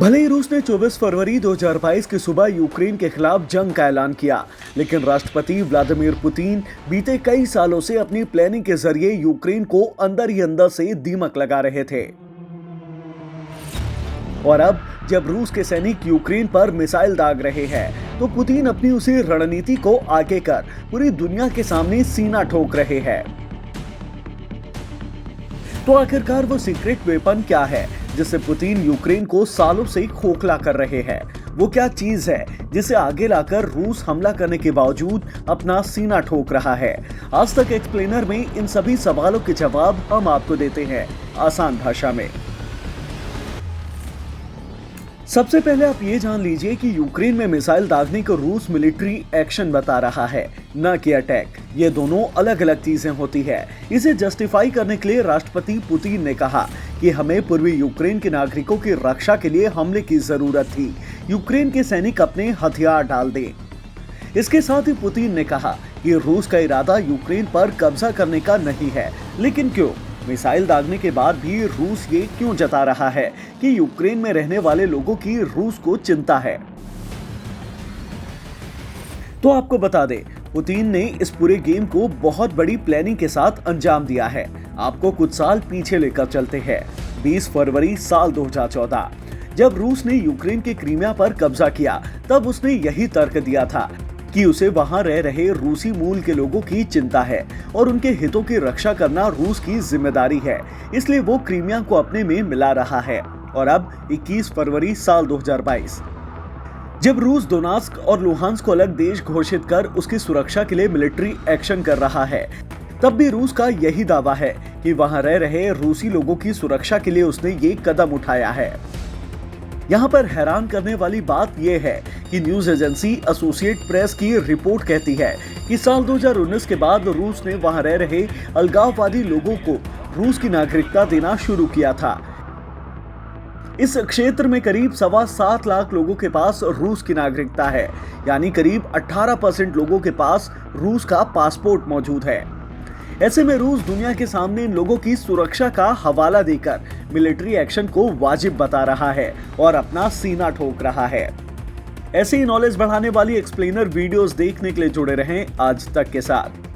भले ही रूस ने 24 फरवरी 2022 की सुबह यूक्रेन के खिलाफ जंग का ऐलान किया, लेकिन राष्ट्रपति व्लादिमीर पुतिन बीते कई सालों से अपनी प्लानिंग के जरिए यूक्रेन को अंदर ही अंदर से दीमक लगा रहे थे। और अब जब रूस के सैनिक यूक्रेन पर मिसाइल दाग रहे हैं, तो पुतिन अपनी उसी रणनीति को आगे कर पूरी दुनिया के सामने सीना ठोक रहे हैं। तो आखिरकार वो सीक्रेट वेपन क्या है जिससे पुतिन यूक्रेन को सालों से खोखला कर रहे हैं? वो क्या चीज है जिसे आगे लाकर रूस हमला करने के बावजूद अपना सीना ठोक रहा है? आज तक एक्सप्लेनर में इन सभी सवालों के जवाब हम आपको देते हैं आसान भाषा में। सबसे पहले आप ये जान लीजिए कि यूक्रेन में मिसाइल दागने को रूस मिलिट्री एक्शन बता रहा है, न कि अटैक। ये दोनों अलग अलग चीजें होती है। इसे जस्टिफाई करने के लिए राष्ट्रपति पुतिन ने कहा कि हमें पूर्वी यूक्रेन के नागरिकों की रक्षा के लिए हमले की जरूरत थी। यूक्रेन के सैनिक अपने हथियार डाल दें। इसके साथ ही पुतिन ने कहा कि रूस का इरादा यूक्रेन पर कब्जा करने का नहीं है, लेकिन क्यों? मिसाइल दागने के बाद भी रूस ये क्यों जता रहा है कि यूक्रेन में रहने वाले लोगों की रूस को चिंता है? तो आपको बता दें, पुतिन ने इस पूरे गेम को बहुत बड़ी प्लानिंग के साथ अंजाम दिया है। आपको कुछ साल पीछे लेकर चलते हैं। 20 फरवरी साल 2014 जब रूस ने यूक्रेन के क्रीमिया पर कब्जा किया, तब उसने यही तर्क दिया था कि उसे वहां रह रहे रूसी मूल के लोगों की चिंता है और उनके हितों की रक्षा करना रूस की जिम्मेदारी है, इसलिए वो क्रीमिया को अपने में मिला रहा है। और अब 21 फरवरी साल 2022 जब रूस दोनेत्स्क और लुहांस्क को अलग देश घोषित कर उसकी सुरक्षा के लिए मिलिट्री एक्शन कर रहा है, तब भी रूस का यही दावा है कि वहां रह रहे रूसी लोगों की सुरक्षा के लिए उसने ये कदम उठाया है। यहाँ पर हैरान करने वाली बात यह है कि न्यूज एजेंसी एसोसिएट प्रेस की रिपोर्ट कहती है कि साल 2019 के बाद रूस ने वहां रह रहे अलगाववादी लोगों को रूस की नागरिकता देना शुरू किया था। इस क्षेत्र में करीब 7.25 लाख लोगों के पास रूस की नागरिकता है, यानी करीब 18% लोगों के पास रूस का पासपोर्ट मौजूद है। ऐसे में रूस दुनिया के सामने इन लोगों की सुरक्षा का हवाला देकर मिलिट्री एक्शन को वाजिब बता रहा है और अपना सीना ठोक रहा है। ऐसे ही नॉलेज बढ़ाने वाली एक्सप्लेनर वीडियोस देखने के लिए जुड़े रहें आज तक के साथ।